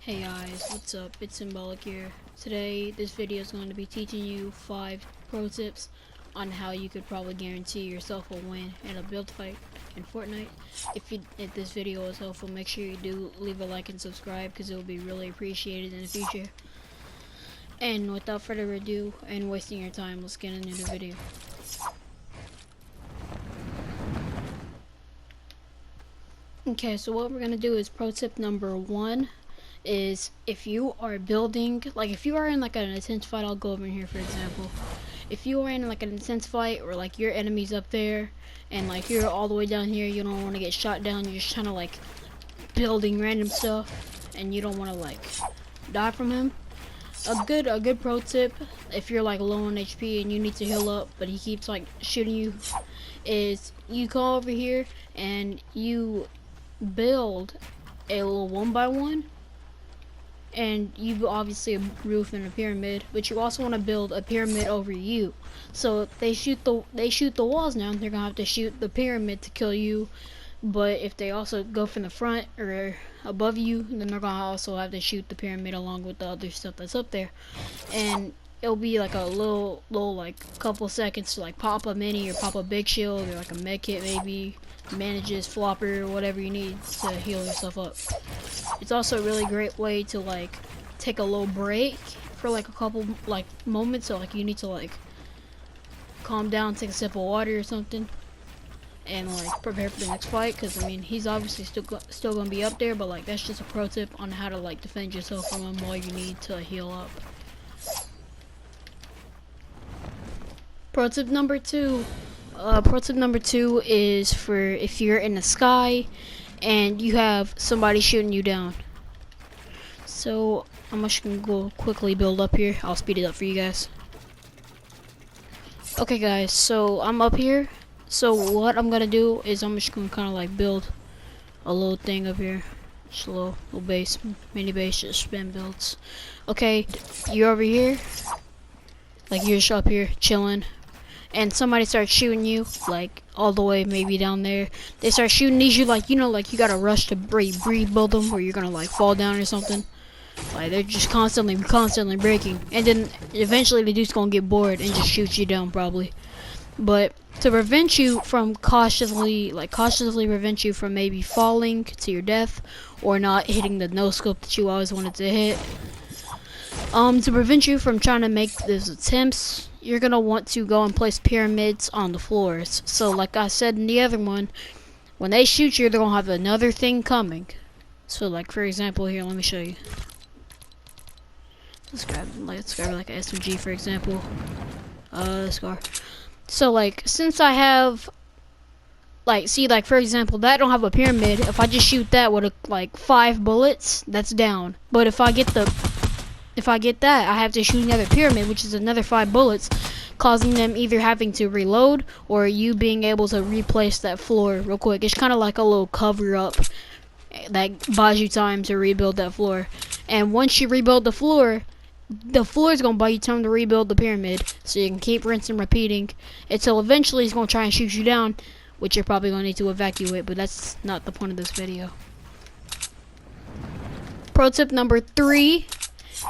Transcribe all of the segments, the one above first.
Hey guys, what's up? It's Symbolic here. Today, this video is going to be teaching you 5 pro tips on how you could probably guarantee yourself a win in a build fight in Fortnite. If this video is helpful, make sure you do leave a like and subscribe because it will be really appreciated in the future. And without further ado and wasting your time, let's get into the video. Okay, so what we're gonna do is pro tip number 1 is if you are building, like if you are in like an intense fight, I'll go over here for example. If you are in like an intense fight or like your enemy's up there and like you're all the way down here, you don't want to get shot down, you're just trying to like building random stuff and you don't want to like die from him. A good pro tip if you're like low on HP and you need to heal up but he keeps like shooting you is you go over here and you build a little 1x1, and you obviously a roof and a pyramid, but you also want to build a pyramid over you. So if they shoot the walls now, they're gonna have to shoot the pyramid to kill you. But if they also go from the front or above you, then they're gonna also have to shoot the pyramid along with the other stuff that's up there. And it'll be like a little like couple seconds to like pop a mini or pop a big shield or like a med kit, maybe bandages, flopper, whatever you need to heal yourself up. It's also a really great way to like take a little break for like a couple like moments, so like you need to like calm down, take a sip of water or something, and like prepare for the next fight. Because I mean, he's obviously still gonna be up there, but like that's just a pro tip on how to like defend yourself from him while you need to heal up. Pro tip number two is for if you're in the sky and you have somebody shooting you down. So I'm just gonna go quickly build up here. I'll speed it up for you guys. Okay guys, so I'm up here. So what I'm gonna do is I'm just gonna kind of like build a little thing up here. Just a little base, mini base, just spam builds. Okay, you're over here. Like you're just up here chilling. And somebody starts shooting you, like all the way maybe down there. They start shooting these, you like, you know, like you gotta rush to rebuild them, or you're gonna like fall down or something. Like they're just constantly breaking, and then eventually the dude's gonna get bored and just shoot you down probably. But to prevent you from cautiously prevent you from maybe falling to your death or not hitting the no scope that you always wanted to hit. To prevent you from trying to make those attempts, you're gonna want to go and place pyramids on the floors. So like I said in the other one, when they shoot you, they're gonna have another thing coming. So like for example here, let me show you. Let's grab like an SMG for example. Let's go. So like since I have like, see, like for example, that don't have a pyramid. If I just shoot that with like 5 bullets, that's down. But if I get that, I have to shoot another pyramid, which is another 5 bullets, causing them either having to reload or you being able to replace that floor real quick. It's kind of like a little cover up that buys you time to rebuild that floor. And once you rebuild the floor is going to buy you time to rebuild the pyramid, so you can keep rinsing and repeating until eventually he's going to try and shoot you down, which you're probably going to need to evacuate, but that's not the point of this video. Pro tip number 3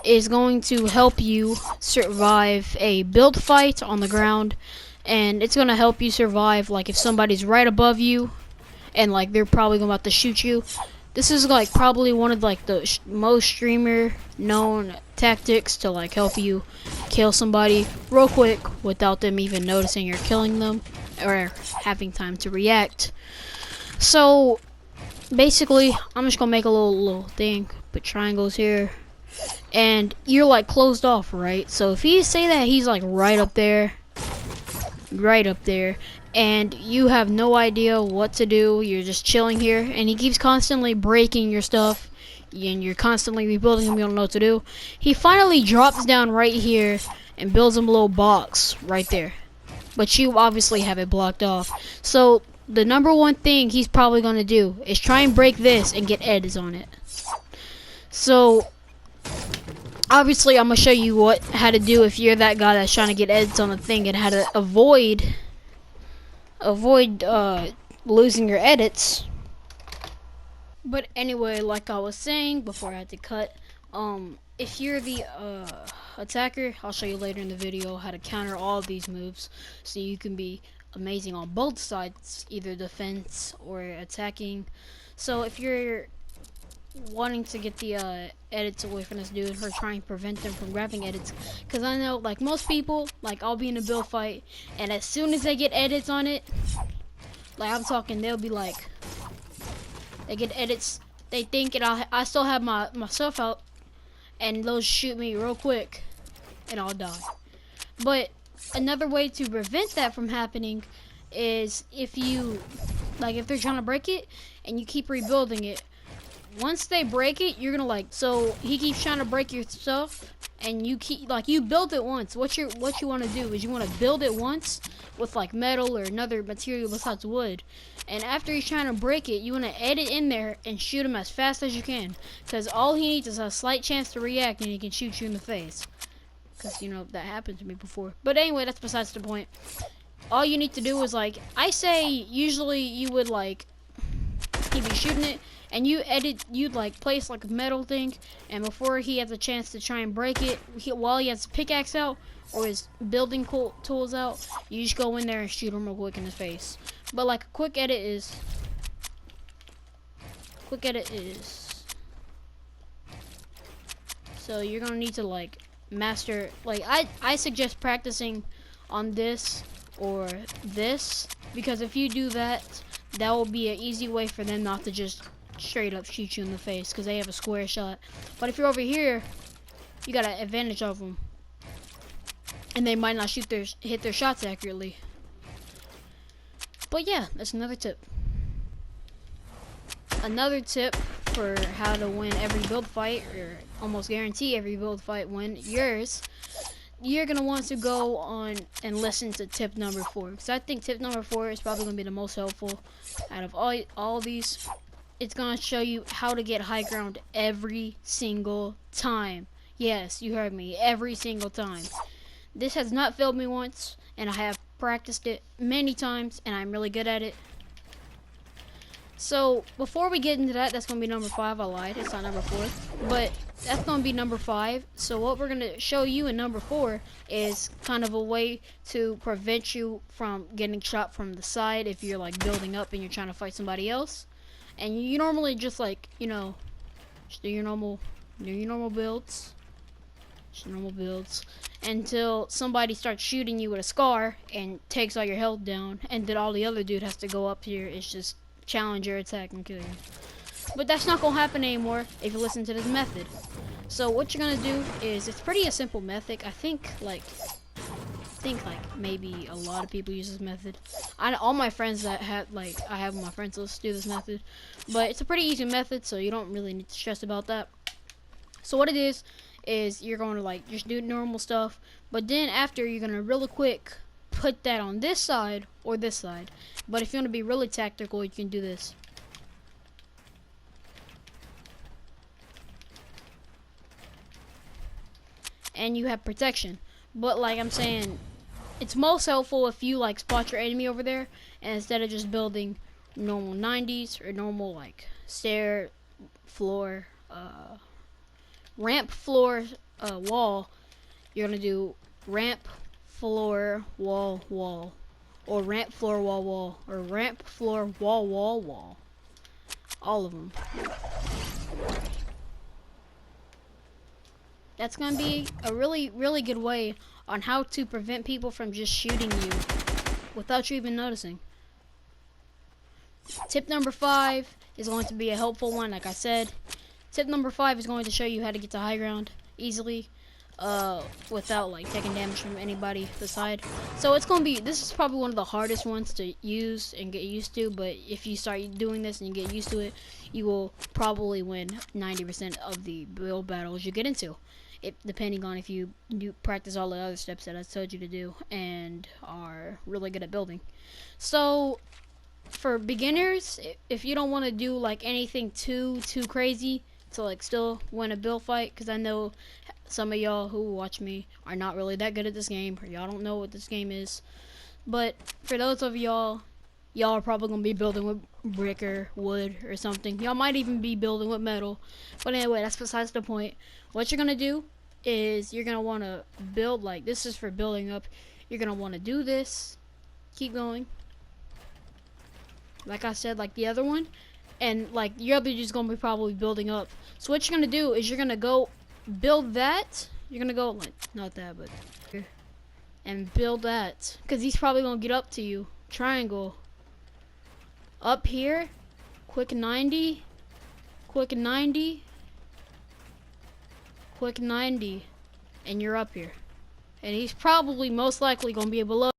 is going to help you survive a build fight on the ground, and it's going to help you survive like if somebody's right above you and like they're probably about to shoot you. This is like probably one of like the most streamer known tactics to like help you kill somebody real quick without them even noticing you're killing them or having time to react. So basically I'm just gonna make a little thing, put triangles here, and you're like closed off, right? So if you say that he's like right up there, and you have no idea what to do, you're just chilling here, and he keeps constantly breaking your stuff, and you're constantly rebuilding him, you don't know what to do. He finally drops down right here and builds him a little box right there. But you obviously have it blocked off. So the number one thing he's probably gonna do is try and break this and get edits on it. So obviously I'm gonna show you how to do if you're that guy that's trying to get edits on the thing, and how to avoid losing your edits. But anyway, like I was saying before I had to cut, If you're the attacker, I'll show you later in the video how to counter all of these moves so you can be amazing on both sides, either defense or attacking. So if you're wanting to get the edits away from this dude or trying to prevent them from grabbing edits, because I know like most people, like I'll be in a build fight and as soon as they get edits on it, like I'm talking, they'll be like, they get edits, they think it, I still have my stuff out, and they'll shoot me real quick and I'll die. But another way to prevent that from happening is if you, like if they're trying to break it and you keep rebuilding it, once they break it, you're gonna like, so he keeps trying to break your stuff and you keep, like you build it once. What you want to do is you want to build it once with like metal or another material besides wood. And after he's trying to break it, you want to edit in there and shoot him as fast as you can. Because all he needs is a slight chance to react and he can shoot you in the face. Because, you know, that happened to me before. But anyway, that's besides the point. All you need to do is like, I say usually you would like, he'd be shooting it. And you'd like place like a metal thing. And before he has a chance to try and break it, while he has his pickaxe out or his building tools out, you just go in there and shoot him real quick in his face. But like a quick edit is so you're gonna need to like master, like I suggest practicing on this or this, because if you do that, that will be an easy way for them not to just straight up shoot you in the face, because they have a square shot. But if you're over here, you got an advantage of them and they might not hit their shots accurately. But yeah, that's another tip. Another tip for how to win every build fight, or almost guarantee every build fight win yours, you're gonna want to go on and listen to tip number 4, because I think tip number 4 is probably gonna be the most helpful out of all these. It's gonna show you how to get high ground every single time. Yes, you heard me, every single time. This has not failed me once, and I have practiced it many times, and I'm really good at it. So before we get into that, that's gonna be number 5. I lied, it's not number 4, but that's gonna be number 5. So what we're gonna show you in number 4 is kind of a way to prevent you from getting shot from the side if you're like building up and you're trying to fight somebody else. And you normally just like, you know, just do your normal builds. Just normal builds. Until somebody starts shooting you with a scar and takes all your health down, and then all the other dude has to go up here. It's just challenge your attack and kill you. But that's not gonna happen anymore if you listen to this method. So what you're gonna do is, it's pretty a simple method. I think like maybe a lot of people use this method. All my friends that have, like, I have my friends list do this method, but it's a pretty easy method, so you don't really need to stress about that. So what it is you're going to like just do normal stuff, but then after you're gonna really quick put that on this side or this side. But if you want to be really tactical, you can do this. And you have protection. But like I'm saying, it's most helpful if you like spot your enemy over there, and instead of just building normal 90s or normal like stair, floor, ramp, floor, wall, you're gonna do ramp, floor, wall, wall, or ramp, floor, wall, wall, or ramp, floor, wall, wall, wall. All of them. That's gonna be a really, really good way on how to prevent people from just shooting you without you even noticing. Tip number 5 is going to be a helpful one, like I said. Tip number 5 is going to show you how to get to high ground easily, without like taking damage from anybody beside. So it's gonna be, this is probably one of the hardest ones to use and get used to, but if you start doing this and you get used to it, you will probably win 90% of the build battles you get into. Depending on if you do practice all the other steps that I told you to do and are really good at building. So for beginners, if you don't want to do like anything too crazy to like still win a build fight, because I know some of y'all who watch me are not really that good at this game, or y'all don't know what this game is. But for those of y'all Y'all are probably gonna be building with brick or wood or something. Y'all might even be building with metal. But anyway, that's besides the point. What you're gonna do is you're gonna wanna build, like, this is for building up. You're gonna wanna do this. Keep going. Like I said, like the other one. And like your other just gonna be probably building up. So what you're gonna do is you're gonna go build that. You're gonna go, like, not that, but here, and build that, because he's probably gonna get up to you. Triangle. Up here, quick 90, quick 90, quick 90, and you're up here. And he's probably most likely gonna be below.